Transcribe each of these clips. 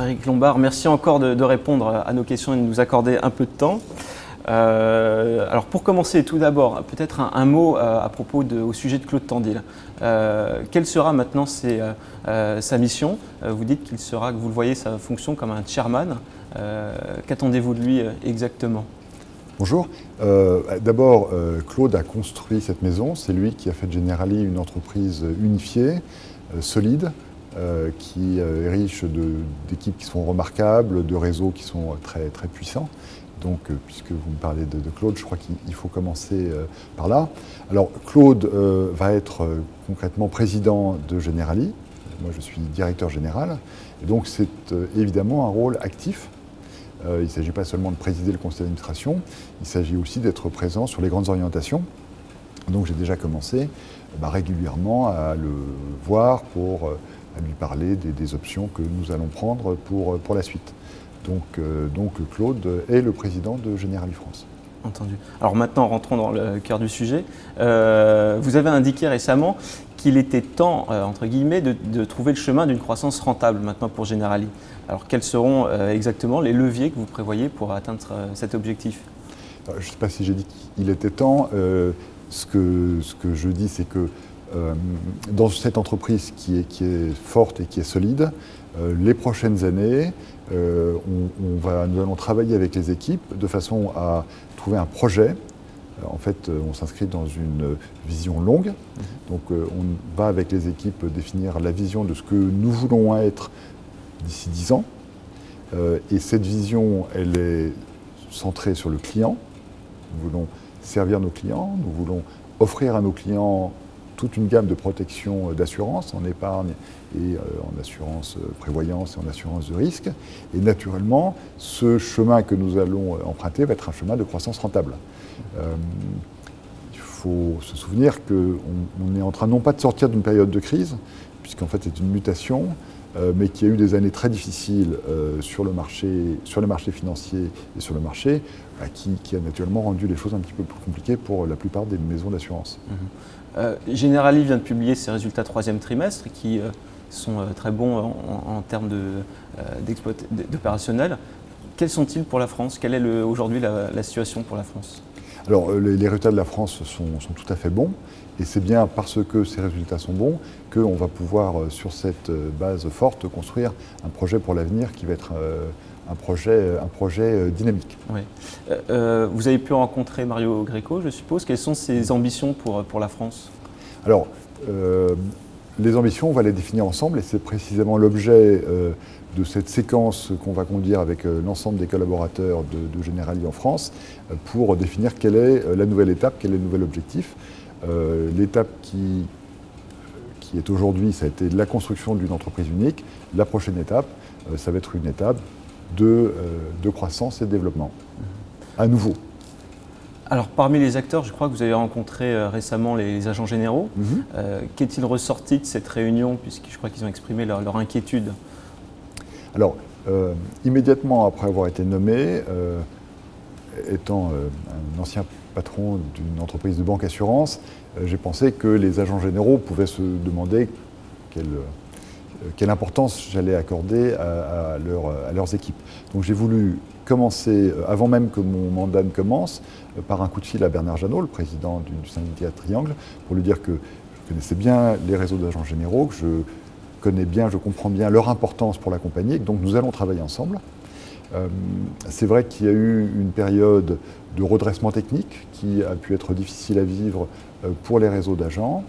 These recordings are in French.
Eric Lombard, merci encore de répondre à nos questions et de nous accorder un peu de temps. Alors pour commencer, tout d'abord, peut-être un mot à propos au sujet de Claude Tandil. Quelle sera maintenant sa mission? Vous dites qu'il sera, que vous le voyez, sa fonction comme un chairman. Qu'attendez-vous de lui exactement? Bonjour. D'abord, Claude a construit cette maison. C'est lui qui a fait de Generali une entreprise unifiée, solide, qui est riche d'équipes qui sont remarquables, de réseaux qui sont très, très puissants. Donc, puisque vous me parlez de Claude, je crois qu'il faut commencer par là. Alors, Claude va être concrètement président de Generali. Moi, je suis directeur général. Et donc, c'est évidemment un rôle actif. Il ne s'agit pas seulement de présider le conseil d'administration, il s'agit aussi d'être présent sur les grandes orientations. Donc, j'ai déjà commencé régulièrement à le voir pour à lui parler des options que nous allons prendre pour la suite. Donc Claude est le président de Generali France. Entendu. Alors maintenant, rentrons dans le cœur du sujet. Vous avez indiqué récemment qu'il était temps, entre guillemets, de trouver le chemin d'une croissance rentable maintenant pour Generali. Alors quels seront exactement les leviers que vous prévoyez pour atteindre cet objectif? Je ne sais pas si j'ai dit qu'il était temps. Ce que je dis, c'est que dans cette entreprise qui est forte et qui est solide, les prochaines années, nous allons travailler avec les équipes de façon à trouver un projet. En fait, on s'inscrit dans une vision longue. Donc, on va avec les équipes définir la vision de ce que nous voulons être d'ici 10 ans. Et cette vision, elle est centrée sur le client. Nous voulons servir nos clients, nous voulons offrir à nos clients toute une gamme de protections d'assurance, en épargne et en assurance prévoyance et en assurance de risque. Et naturellement, ce chemin que nous allons emprunter va être un chemin de croissance rentable. Il faut se souvenir qu'on est en train non pas de sortir d'une période de crise, puisqu'en fait c'est une mutation, mais qu'il y a eu des années très difficiles sur le marché financier et sur le marché, qui a naturellement rendu les choses un petit peu plus compliquées pour la plupart des maisons d'assurance. Generali vient de publier ses résultats troisième trimestre qui sont très bons en termes d'opérationnel. Quels sont-ils pour la France? Quelle est aujourd'hui la situation pour la France? Alors, les résultats de la France sont tout à fait bons. Et c'est bien parce que ces résultats sont bons qu'on va pouvoir, sur cette base forte, construire un projet pour l'avenir qui va être un projet dynamique. Oui. Vous avez pu rencontrer Mario Greco, je suppose. Quelles sont ses ambitions pour la France? Alors, les ambitions, on va les définir ensemble et c'est précisément l'objet de cette séquence qu'on va conduire avec l'ensemble des collaborateurs de Generali en France pour définir quelle est la nouvelle étape, quel est le nouvel objectif. L'étape qui est aujourd'hui, ça a été la construction d'une entreprise unique. La prochaine étape, ça va être une étape de croissance et de développement, à nouveau. Alors, parmi les acteurs, je crois que vous avez rencontré récemment les agents généraux. Qu'est-il ressorti de cette réunion, puisque je crois qu'ils ont exprimé leur inquiétude? Alors, immédiatement après avoir été nommé, étant un ancien patron d'une entreprise de banque assurance, j'ai pensé que les agents généraux pouvaient se demander quelle importance j'allais accorder à leurs équipes. Donc j'ai voulu commencer, avant même que mon mandat ne commence, par un coup de fil à Bernard Janot, le président du syndicat Triangle, pour lui dire que je connaissais bien les réseaux d'agents généraux, que je connais bien, je comprends bien leur importance pour la compagnie, et que donc nous allons travailler ensemble. C'est vrai qu'il y a eu une période de redressement technique qui a pu être difficile à vivre pour les réseaux d'agents.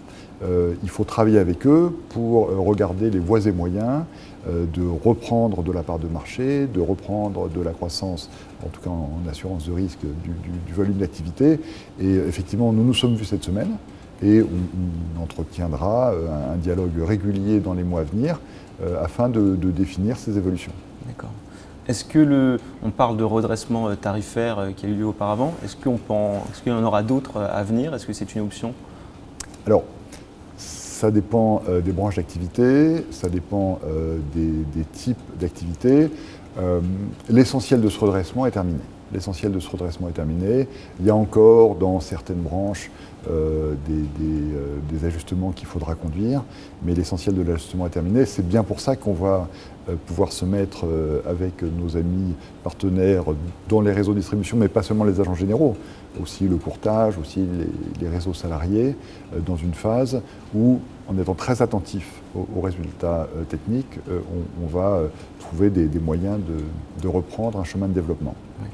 Il faut travailler avec eux pour regarder les voies et moyens de reprendre de la part de marché, de reprendre de la croissance, en tout cas en assurance de risque, du volume d'activité. Et effectivement, nous nous sommes vus cette semaine et on entretiendra un dialogue régulier dans les mois à venir afin de définir ces évolutions. D'accord. Est-ce qu'on parle de redressement tarifaire qui a eu lieu auparavant? Est-ce qu'il y en aura d'autres à venir? Est-ce que c'est une option? Alors, ça dépend des branches d'activité, ça dépend des types d'activités. L'essentiel de ce redressement est terminé. l'essentiel de ce redressement est terminé. Il y a encore dans certaines branches des ajustements qu'il faudra conduire, mais l'essentiel de l'ajustement est terminé. C'est bien pour ça qu'on va pouvoir se mettre avec nos amis partenaires dans les réseaux de distribution, mais pas seulement les agents généraux, aussi le courtage, aussi les réseaux salariés, dans une phase où, en étant très attentif aux résultats techniques, on va trouver des moyens de reprendre un chemin de développement. Oui.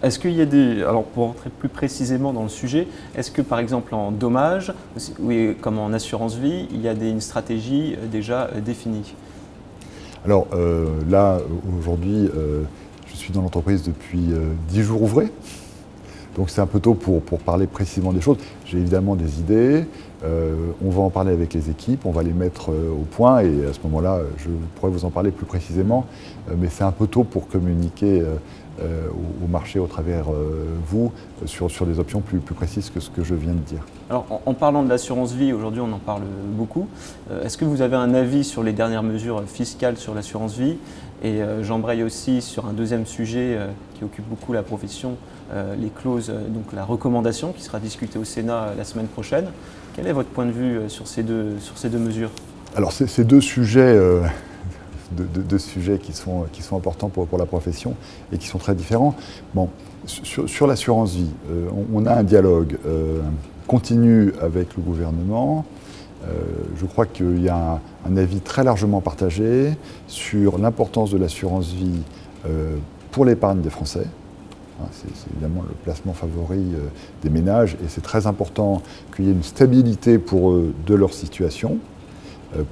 Est-ce qu'il y a des... Alors pour rentrer plus précisément dans le sujet, est-ce que par exemple en dommages, oui, comme en assurance vie, il y a une stratégie déjà définie? Alors là, aujourd'hui, je suis dans l'entreprise depuis 10 jours ouvrés. Donc c'est un peu tôt pour parler précisément des choses. J'ai évidemment des idées, on va en parler avec les équipes, on va les mettre au point et à ce moment-là, je pourrais vous en parler plus précisément. Mais c'est un peu tôt pour communiquer au marché au travers vous sur des options plus précises que ce que je viens de dire. Alors en parlant de l'assurance vie, aujourd'hui on en parle beaucoup. Est-ce que vous avez un avis sur les dernières mesures fiscales sur l'assurance vie? Et j'embraye aussi sur un deuxième sujet qui occupe beaucoup la profession, les clauses, donc la recommandation qui sera discutée au Sénat la semaine prochaine. Quel est votre point de vue sur ces deux mesures? Alors ces deux sujets, deux sujets qui sont importants pour la profession et qui sont très différents. Bon, sur l'assurance vie, on a un dialogue continu avec le gouvernement. Je crois qu'il y a un avis très largement partagé sur l'importance de l'assurance vie pour l'épargne des Français. C'est évidemment le placement favori des ménages et c'est très important qu'il y ait une stabilité pour eux de leur situation,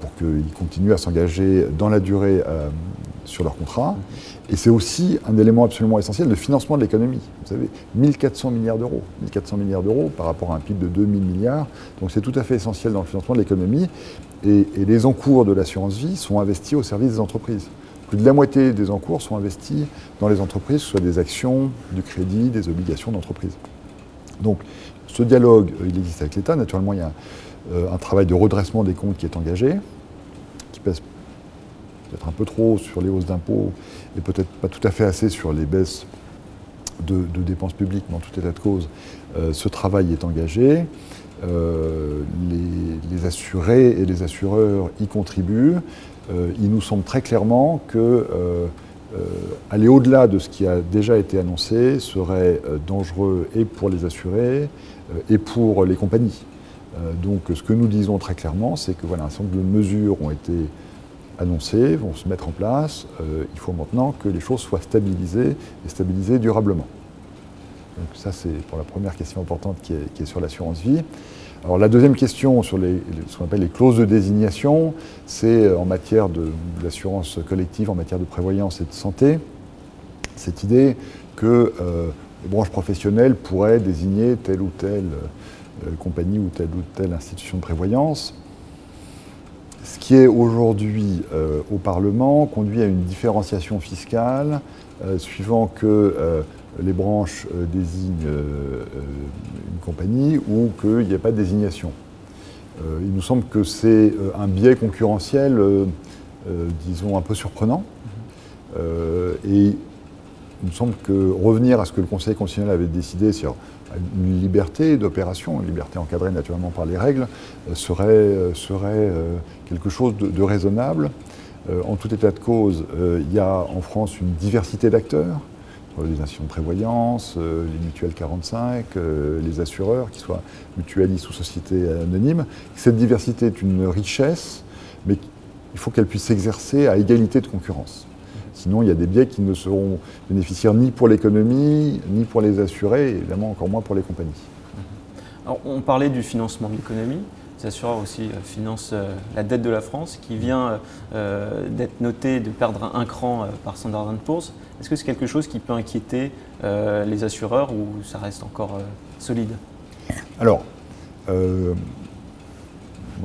pour qu'ils continuent à s'engager dans la durée sur leur contrat. Et c'est aussi un élément absolument essentiel de financement de l'économie. Vous savez, 1400 milliards d'euros. 1400 milliards d'euros par rapport à un PIB de 2000 milliards. Donc c'est tout à fait essentiel dans le financement de l'économie. Et les encours de l'assurance vie sont investis au service des entreprises. Plus de la moitié des encours sont investis dans les entreprises, que ce soit des actions, du crédit, des obligations d'entreprise. Donc ce dialogue, il existe avec l'État. Naturellement, il y a un travail de redressement des comptes qui est engagé, qui pèse peut-être un peu trop sur les hausses d'impôts et peut-être pas tout à fait assez sur les baisses de dépenses publiques, mais en tout état de cause, ce travail est engagé. Les assurés et les assureurs y contribuent. Il nous semble très clairement que aller au-delà de ce qui a déjà été annoncé serait dangereux et pour les assurés et pour les compagnies. Donc ce que nous disons très clairement, c'est que voilà, un certain nombre de mesures ont été annoncées, vont se mettre en place. Il faut maintenant que les choses soient stabilisées et stabilisées durablement. Donc ça, c'est pour la première question importante qui est sur l'assurance vie. Alors la deuxième question sur ce qu'on appelle les clauses de désignation, c'est en matière d'assurance collective, en matière de prévoyance et de santé, cette idée que les branches professionnelles pourraient désigner telle ou telle compagnie ou telle institution de prévoyance. Ce qui est aujourd'hui au Parlement conduit à une différenciation fiscale suivant que les branches désignent une compagnie ou qu'il n'y ait pas de désignation. Il nous semble que c'est un biais concurrentiel, disons, un peu surprenant. Et il nous semble que revenir à ce que le Conseil constitutionnel avait décidé sur une liberté d'opération, une liberté encadrée naturellement par les règles, serait quelque chose de raisonnable. En tout état de cause, il y a en France une diversité d'acteurs, les institutions de prévoyance, les mutuelles 45, les assureurs, qu'ils soient mutualistes ou sociétés anonymes. Cette diversité est une richesse, mais il faut qu'elle puisse s'exercer à égalité de concurrence. Sinon, il y a des biais qui ne seront bénéficiaires ni pour l'économie, ni pour les assurés, et évidemment encore moins pour les compagnies. Alors, on parlait du financement de l'économie. Les assureurs aussi financent la dette de la France qui vient d'être notée, de perdre un cran par Standard & Poor's. Est-ce que c'est quelque chose qui peut inquiéter les assureurs ou ça reste encore solide? Alors, moi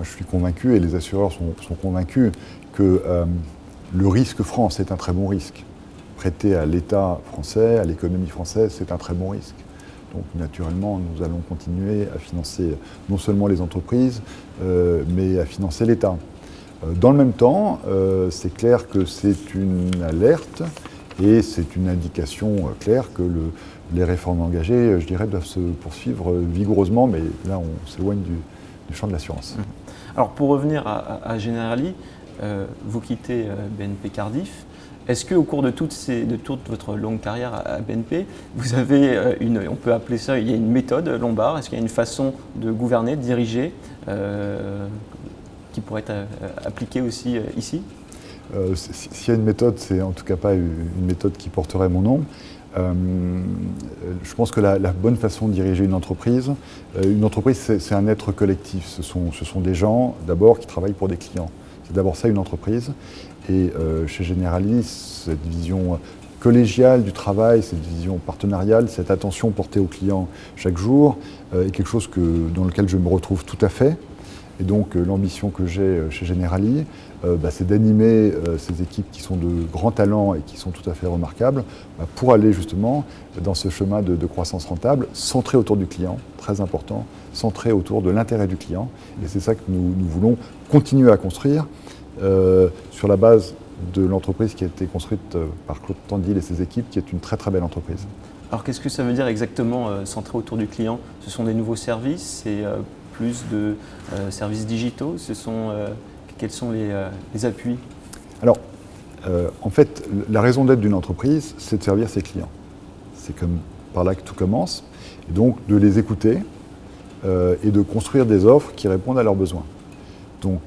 je suis convaincu et les assureurs sont convaincus que le risque France est un très bon risque. Prêter à l'État français, à l'économie française, c'est un très bon risque. Donc naturellement, nous allons continuer à financer non seulement les entreprises, mais à financer l'État. Dans le même temps, c'est clair que c'est une alerte et c'est une indication claire que les réformes engagées, je dirais, doivent se poursuivre vigoureusement, mais là, on s'éloigne du champ de l'assurance. Alors, pour revenir à Generali, vous quittez BNP Cardiff. Est-ce qu'au cours de toute votre longue carrière à BNP, vous avez on peut appeler ça, il y a une méthode Lombard? Est-ce qu'il y a une façon de gouverner, de diriger qui pourrait être appliquée aussi ici? S'il y a une méthode, c'est en tout cas pas une méthode qui porterait mon nom. Je pense que la bonne façon de diriger une entreprise, c'est un être collectif. Ce sont des gens, d'abord, qui travaillent pour des clients. C'est d'abord ça une entreprise. Et chez Generali, cette vision collégiale du travail, cette vision partenariale, cette attention portée aux clients chaque jour est quelque chose dans lequel je me retrouve tout à fait. Et donc l'ambition que j'ai chez Generali, c'est d'animer ces équipes qui sont de grands talents et qui sont tout à fait remarquables pour aller justement dans ce chemin de croissance rentable, centré autour du client, très important, centré autour de l'intérêt du client. Et c'est ça que nous voulons continuer à construire sur la base de l'entreprise qui a été construite par Claude Tandil et ses équipes, qui est une très très belle entreprise. Alors qu'est-ce que ça veut dire exactement centré autour du client? Ce sont des nouveaux services, c'est plus de services digitaux, quels sont les appuis? Alors, en fait, la raison d'être d'une entreprise, c'est de servir ses clients. C'est comme par là que tout commence. Et donc, de les écouter et de construire des offres qui répondent à leurs besoins. Donc,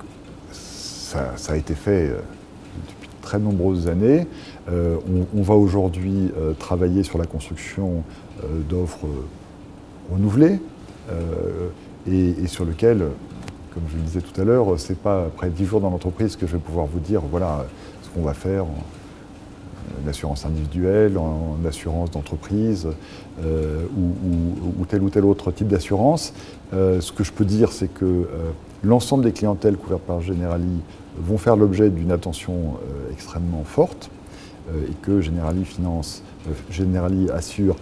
ça a été fait depuis de très nombreuses années. On va aujourd'hui travailler sur la construction d'offres renouvelées et sur lequel, comme je le disais tout à l'heure, c'est pas après 10 jours dans l'entreprise que je vais pouvoir vous dire voilà ce qu'on va faire en assurance individuelle, en assurance d'entreprise ou tel autre type d'assurance. Ce que je peux dire, c'est que l'ensemble des clientèles couvertes par Generali vont faire l'objet d'une attention extrêmement forte et que Generali assure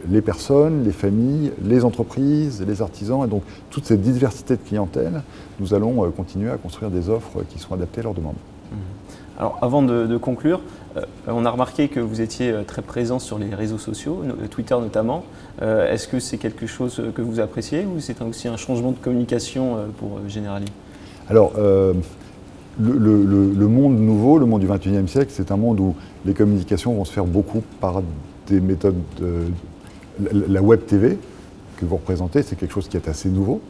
les personnes, les familles, les entreprises, les artisans. Et donc, toute cette diversité de clientèle, nous allons continuer à construire des offres qui sont adaptées à leurs demandes. Alors, avant de conclure, on a remarqué que vous étiez très présent sur les réseaux sociaux, Twitter notamment. Est-ce que c'est quelque chose que vous appréciez ou c'est aussi un changement de communication pour Generali? Alors, le monde nouveau, le monde du XXIe siècle, c'est un monde où les communications vont se faire beaucoup par des méthodes. La web TV que vous représentez, c'est quelque chose qui est assez nouveau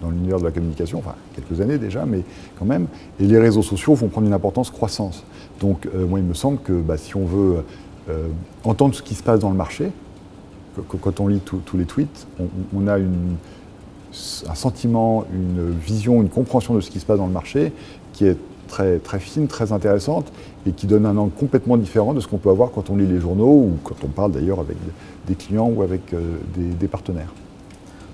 dans l'univers de la communication, enfin quelques années déjà, mais quand même. Et les réseaux sociaux vont prendre une importance croissante. Donc moi, il me semble que si on veut entendre ce qui se passe dans le marché, quand on lit tous les tweets, on a un sentiment, une vision, une compréhension de ce qui se passe dans le marché qui est très, très fine, très intéressante et qui donne un angle complètement différent de ce qu'on peut avoir quand on lit les journaux ou quand on parle d'ailleurs avec des clients ou avec des partenaires.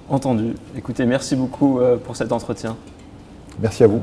Entendu. Écoutez, merci beaucoup pour cet entretien. Merci à vous.